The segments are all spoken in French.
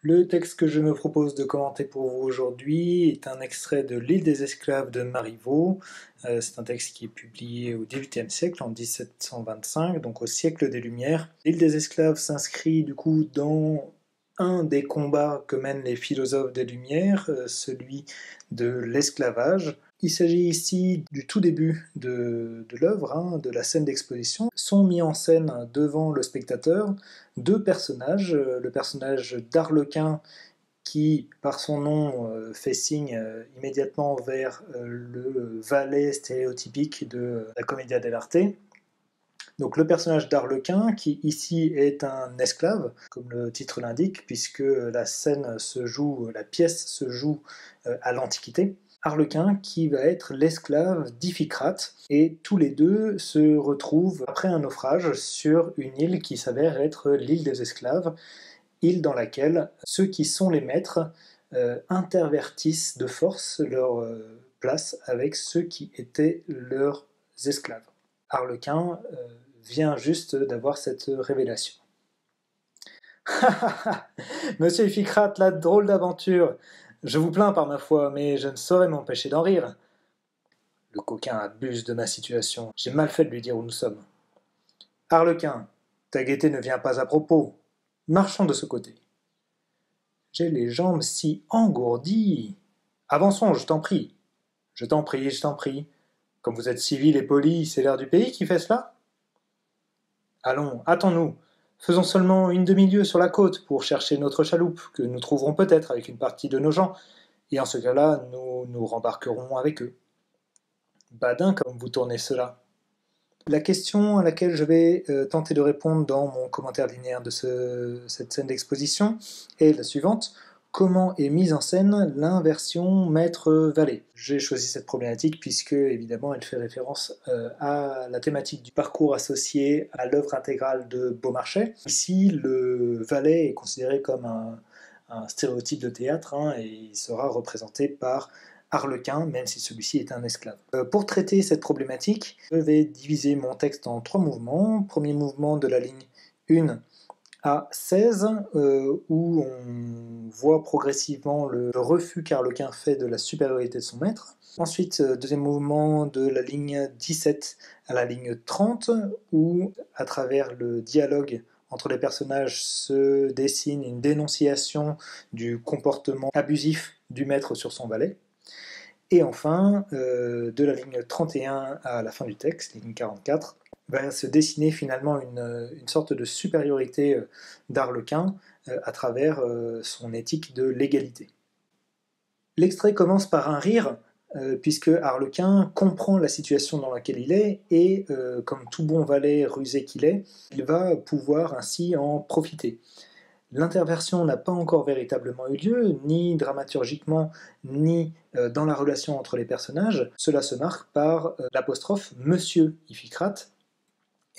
Le texte que je me propose de commenter pour vous aujourd'hui est un extrait de L'île des esclaves de Marivaux. C'est un texte qui est publié au XVIIIe siècle, en 1725, donc au siècle des Lumières. L'île des esclaves s'inscrit du coup dans un des combats que mènent les philosophes des Lumières, celui de l'esclavage. Il s'agit ici du tout début de l'œuvre, de la scène d'exposition. Sont mis en scène devant le spectateur deux personnages, le personnage d'Arlequin qui, par son nom, fait signe immédiatement vers le valet stéréotypique de la Commedia dell'arte. Donc le personnage d'Arlequin, qui ici est un esclave, comme le titre l'indique, puisque la pièce se joue à l'Antiquité. Arlequin qui va être l'esclave d'Iphicrate, et tous les deux se retrouvent après un naufrage sur une île qui s'avère être l'île des esclaves, île dans laquelle ceux qui sont les maîtres intervertissent de force leur place avec ceux qui étaient leurs esclaves. Arlequin vient juste d'avoir cette révélation. Monsieur Iphicrate, la drôle d'aventure! Je vous plains par ma foi, mais je ne saurais m'empêcher d'en rire. Le coquin abuse de ma situation. J'ai mal fait de lui dire où nous sommes. Arlequin, ta gaieté ne vient pas à propos. Marchons de ce côté. J'ai les jambes si engourdies. Avançons, je t'en prie. Je t'en prie, je t'en prie. Comme vous êtes civil et poli, c'est l'air du pays qui fait cela. Allons, hâtons-nous. Faisons seulement une demi-lieue sur la côte pour chercher notre chaloupe, que nous trouverons peut-être avec une partie de nos gens, et en ce cas-là, nous nous rembarquerons avec eux. Badin, comme vous tournez cela. La question à laquelle je vais tenter de répondre dans mon commentaire linéaire de cette scène d'exposition est la suivante. Comment est mise en scène l'inversion maître-valet? J'ai choisi cette problématique puisque, évidemment, elle fait référence à la thématique du parcours associé à l'œuvre intégrale de Beaumarchais. Ici, le valet est considéré comme un stéréotype de théâtre, et il sera représenté par Arlequin, même si celui-ci est un esclave. Pour traiter cette problématique, je vais diviser mon texte en trois mouvements. Premier mouvement de la ligne 1 à 16, où on voit progressivement le refus qu'Arlequin fait de la supériorité de son maître. Ensuite, deuxième mouvement de la ligne 17 à la ligne 30, où, à travers le dialogue entre les personnages, se dessine une dénonciation du comportement abusif du maître sur son valet. Et enfin, de la ligne 31 à la fin du texte, ligne 44, va se dessiner finalement une sorte de supériorité d'Arlequin à travers son éthique de l'égalité. L'extrait commence par un rire, puisque Arlequin comprend la situation dans laquelle il est, et comme tout bon valet rusé qu'il est, il va pouvoir ainsi en profiter. L'interversion n'a pas encore véritablement eu lieu, ni dramaturgiquement, ni dans la relation entre les personnages. Cela se marque par l'apostrophe « Monsieur Iphicrate »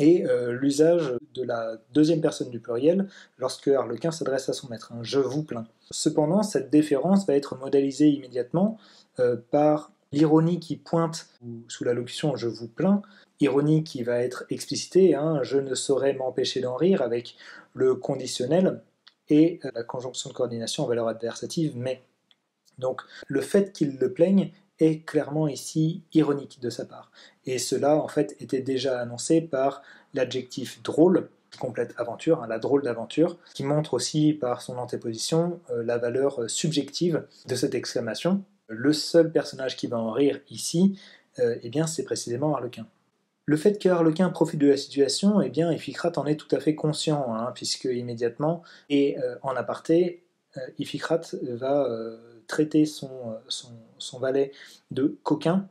et l'usage de la deuxième personne du pluriel lorsque Arlequin s'adresse à son maître, « Je vous plains ». Cependant, cette déférence va être modélisée immédiatement par l'ironie qui pointe sous la locution « Je vous plains », ironie qui va être explicitée, je ne saurais m'empêcher d'en rire, avec le conditionnel et la conjonction de coordination en valeur adversative, mais. Donc le fait qu'il le plaigne est clairement ici ironique de sa part. Et cela, en fait, était déjà annoncé par l'adjectif drôle, qui complète aventure, la drôle d'aventure, qui montre aussi par son antéposition la valeur subjective de cette exclamation. Le seul personnage qui va en rire ici, c'est précisément Arlequin. Le fait qu'Arlequin profite de la situation, Iphicrate en est tout à fait conscient, puisque immédiatement, et en aparté, Iphicrate va traiter son valet de coquin,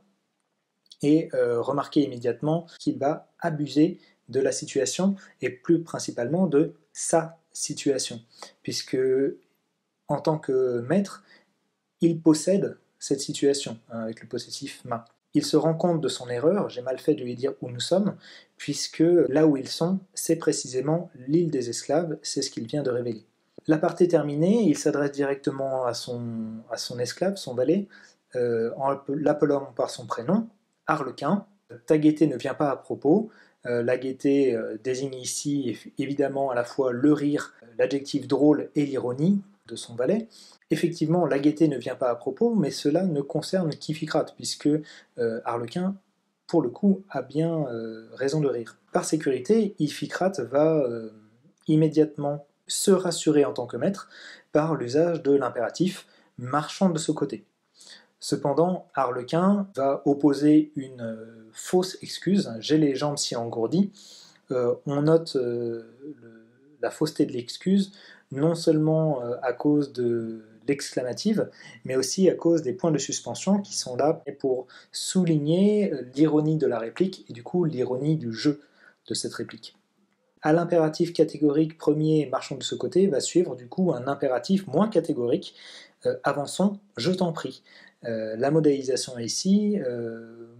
et remarquer immédiatement qu'il va abuser de la situation, et plus principalement de sa situation, puisque en tant que maître, il possède cette situation, avec le possessif ma. Il se rend compte de son erreur, j'ai mal fait de lui dire où nous sommes, puisque là où ils sont, c'est précisément l'île des esclaves, c'est ce qu'il vient de révéler. L'aparté terminé, il s'adresse directement à son esclave, son valet, en l'appelant par son prénom, Arlequin. Ta gaieté ne vient pas à propos, la gaieté désigne ici évidemment à la fois le rire, l'adjectif drôle et l'ironie. de son valet. Effectivement, la gaieté ne vient pas à propos, mais cela ne concerne qu'Iphicrate, puisque Arlequin, pour le coup, a bien raison de rire. Par sécurité, Iphicrate va immédiatement se rassurer en tant que maître par l'usage de l'impératif « marchant de ce côté ». Cependant, Arlequin va opposer une fausse excuse, j'ai les jambes si engourdies. On note la fausseté de l'excuse, non seulement à cause de l'exclamative, mais aussi à cause des points de suspension qui sont là pour souligner l'ironie de la réplique et du coup l'ironie du jeu de cette réplique. À l'impératif catégorique premier marchons de ce côté va suivre du coup un impératif moins catégorique, avançons, je t'en prie. La modélisation ici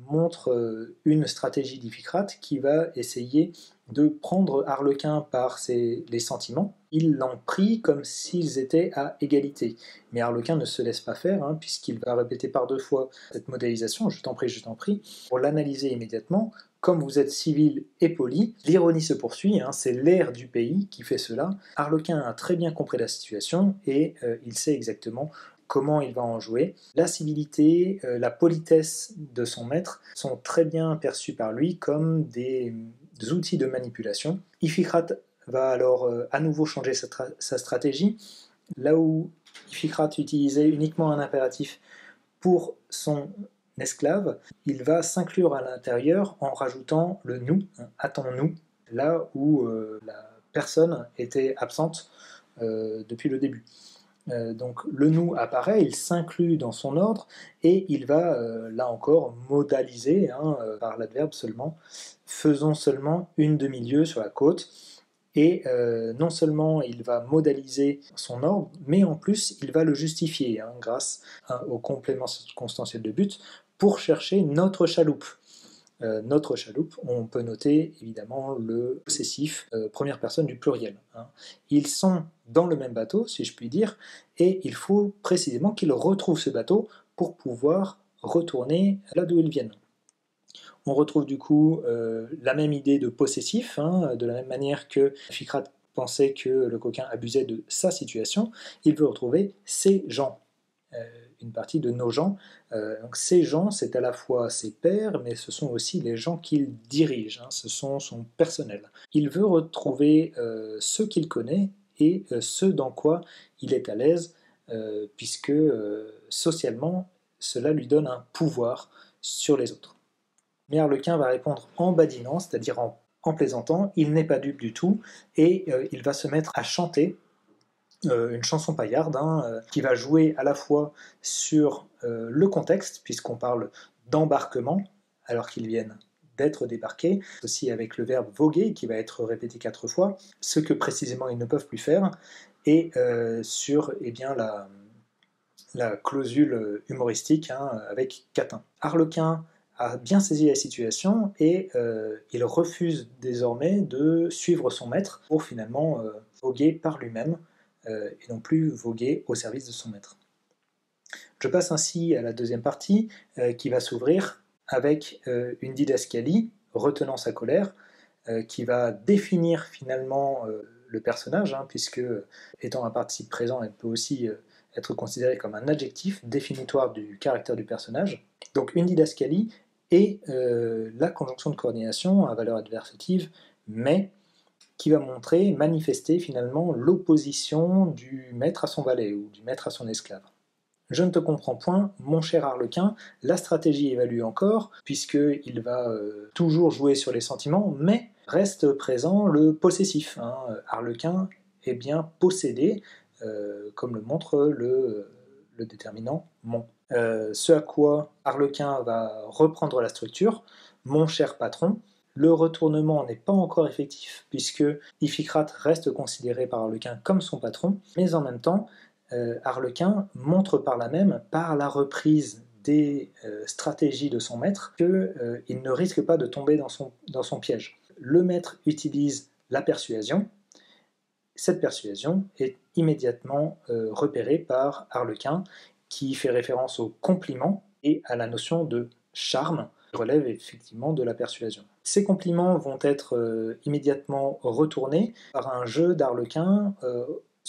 montre une stratégie d'Iphicrate qui va essayer de prendre Arlequin par les sentiments. Il l'en prie comme s'ils étaient à égalité. Mais Arlequin ne se laisse pas faire, puisqu'il va répéter par 2 fois cette modélisation, je t'en prie, pour l'analyser immédiatement. Comme vous êtes civil et poli, l'ironie se poursuit, c'est l'air du pays qui fait cela. Arlequin a très bien compris la situation et il sait exactement comment il va en jouer. La civilité, la politesse de son maître sont très bien perçus par lui comme des outils de manipulation. Iphicrate va alors à nouveau changer sa stratégie. Là où Iphicrate utilisait uniquement un impératif pour son esclave, il va s'inclure à l'intérieur en rajoutant le nous, attends-nous, là où la personne était absente depuis le début. Donc le nous apparaît, il s'inclut dans son ordre et il va là encore modaliser par l'adverbe seulement, faisons seulement une demi-lieue sur la côte. Et non seulement il va modaliser son ordre, mais en plus il va le justifier grâce au complément circonstanciel de but pour chercher notre chaloupe. Notre chaloupe, on peut noter évidemment le possessif première personne du pluriel. Ils sont dans le même bateau, si je puis dire, et il faut précisément qu'ils retrouvent ce bateau pour pouvoir retourner là d'où ils viennent. On retrouve du coup la même idée de possessif, de la même manière que Iphicrate pensait que le coquin abusait de sa situation, il veut retrouver ses gens, une partie de nos gens. Donc ces gens, c'est à la fois ses pairs, mais ce sont aussi les gens qu'il dirige, ce sont son personnel. Il veut retrouver ceux qu'il connaît et ceux dans quoi il est à l'aise, puisque socialement, cela lui donne un pouvoir sur les autres. Mais Arlequin va répondre en badinant, c'est-à-dire en plaisantant, il n'est pas dupe du tout, et il va se mettre à chanter une chanson paillarde qui va jouer à la fois sur le contexte, puisqu'on parle d'embarquement, alors qu'ils viennent d'être débarqués, aussi avec le verbe voguer qui va être répété 4 fois, ce que précisément ils ne peuvent plus faire, et sur la clausule humoristique avec Catin. Arlequin a bien saisi la situation et il refuse désormais de suivre son maître pour finalement voguer par lui-même et non plus voguer au service de son maître. Je passe ainsi à la deuxième partie qui va s'ouvrir avec une didascalie retenant sa colère qui va définir finalement le personnage, puisque étant un participe présent, elle peut aussi être considérée comme un adjectif définitoire du caractère du personnage. Donc une didascalie et la conjonction de coordination à valeur adversative, mais qui va manifester finalement l'opposition du maître à son valet ou du maître à son esclave. Je ne te comprends point, mon cher Arlequin, la stratégie évalue encore, puisqu'il va toujours jouer sur les sentiments, mais reste présent le possessif. Arlequin est bien possédé, comme le montre le déterminant mon. Ce à quoi Arlequin va reprendre la structure, mon cher patron. Le retournement n'est pas encore effectif, puisque Iphicrate reste considéré par Arlequin comme son patron, mais en même temps, Arlequin montre par là même, par la reprise des stratégies de son maître, qu'il ne risque pas de tomber dans son piège. Le maître utilise la persuasion. Cette persuasion est immédiatement repérée par Arlequin, qui fait référence au compliment et à la notion de charme, qui relève effectivement de la persuasion. Ces compliments vont être immédiatement retournés par un jeu d'Arlequin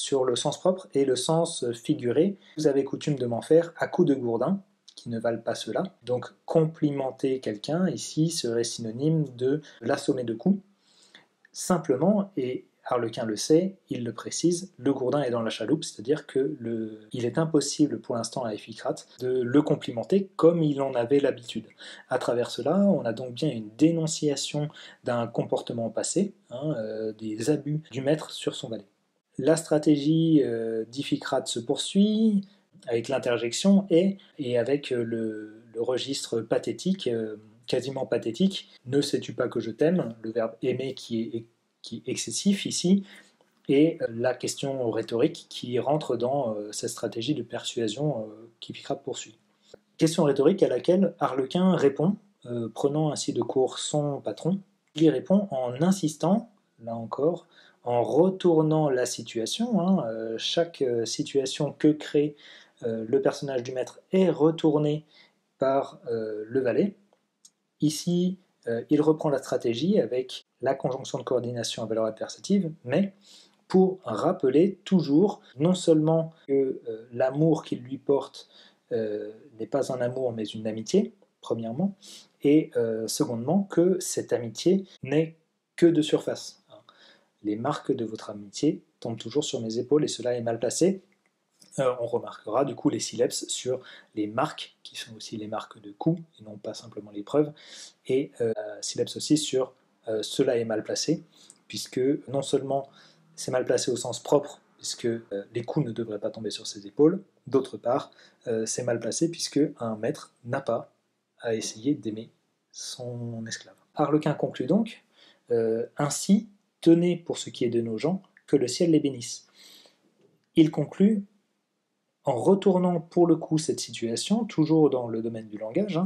sur le sens propre et le sens figuré. Vous avez coutume de m'en faire à coups de gourdin, qui ne valent pas cela. Donc complimenter quelqu'un ici serait synonyme de l'assommer de coups. Simplement, et Arlequin le sait, il le précise, le gourdin est dans la chaloupe, c'est-à-dire qu'il est impossible pour l'instant à Iphicrate de le complimenter comme il en avait l'habitude. À travers cela, on a donc bien une dénonciation d'un comportement passé, des abus du maître sur son valet. La stratégie d'Iphicrate se poursuit avec l'interjection et avec le registre pathétique, quasiment pathétique. Ne sais-tu pas que je t'aime, le verbe aimer qui est excessif ici, et la question rhétorique qui rentre dans cette stratégie de persuasion qu'Iphicrate poursuit. Question rhétorique à laquelle Arlequin répond, prenant ainsi de court son patron. Il y répond en insistant, là encore, en retournant la situation. Chaque situation que crée le personnage du maître est retournée par le valet. Ici, il reprend la stratégie avec la conjonction de coordination à valeur adversative, mais pour rappeler toujours non seulement que l'amour qu'il lui porte n'est pas un amour mais une amitié, premièrement, et secondement que cette amitié n'est que de surface. Les marques de votre amitié tombent toujours sur mes épaules et cela est mal placé. On remarquera du coup les sileps sur les marques, qui sont aussi les marques de coups, et non pas simplement les preuves, et sileps aussi sur cela est mal placé, puisque non seulement c'est mal placé au sens propre, puisque les coups ne devraient pas tomber sur ses épaules, d'autre part, c'est mal placé puisque un maître n'a pas à essayer d'aimer son esclave. Arlequin conclut donc, ainsi, tenez pour ce qui est de nos gens, que le ciel les bénisse. Il conclut en retournant pour le coup cette situation, toujours dans le domaine du langage,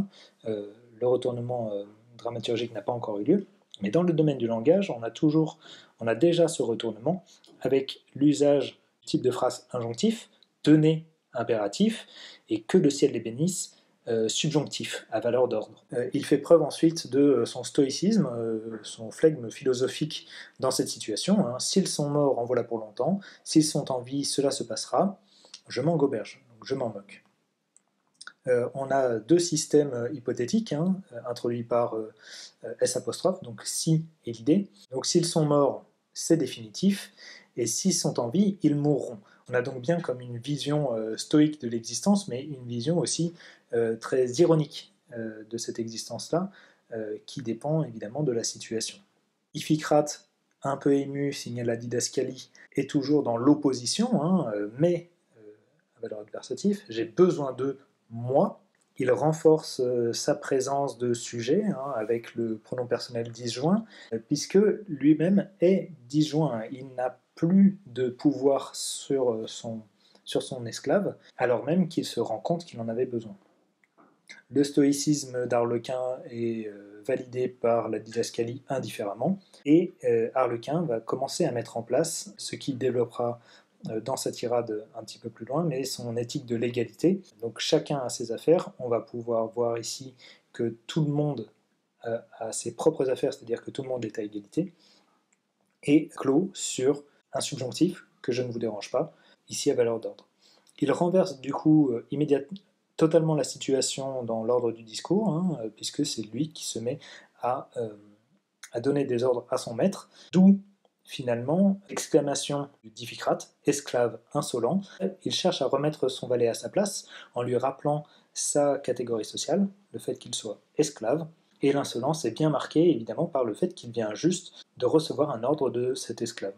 le retournement dramaturgique n'a pas encore eu lieu, mais dans le domaine du langage, on a déjà ce retournement avec l'usage du type de phrase injonctif, tenez impératif, et que le ciel les bénisse subjonctif, à valeur d'ordre. Il fait preuve ensuite de son stoïcisme, son flegme philosophique dans cette situation. S'ils sont morts, en voilà pour longtemps, s'ils sont en vie, cela se passera. Je m'en goberge, donc je m'en moque. On a deux systèmes hypothétiques, introduits par S', donc si et l'idée. Donc s'ils sont morts, c'est définitif, et s'ils sont en vie, ils mourront. On a donc bien comme une vision stoïque de l'existence, mais une vision aussi très ironique de cette existence-là, qui dépend évidemment de la situation. Iphicrate, un peu ému, signale la didascalie, est toujours dans l'opposition, mais à valeur adversative, j'ai besoin de moi. Il renforce sa présence de sujet avec le pronom personnel disjoint, puisque lui-même est disjoint. Il n'a plus de pouvoir sur son esclave, alors même qu'il se rend compte qu'il en avait besoin. Le stoïcisme d'Arlequin est validé par la didascalie indifféremment, et Arlequin va commencer à mettre en place ce qui développera dans sa tirade un petit peu plus loin, mais son éthique de l'égalité. Donc chacun a ses affaires, on va pouvoir voir ici que tout le monde a ses propres affaires, c'est-à-dire que tout le monde est à égalité, et clos sur un subjonctif que je ne vous dérange pas, ici à valeur d'ordre. Il renverse du coup immédiatement totalement la situation dans l'ordre du discours, puisque c'est lui qui se met à donner des ordres à son maître, d'où finalement l'exclamation d'Iphicrate, esclave insolent. Il cherche à remettre son valet à sa place en lui rappelant sa catégorie sociale, le fait qu'il soit esclave, et l'insolence est bien marquée évidemment par le fait qu'il vient juste de recevoir un ordre de cet esclave.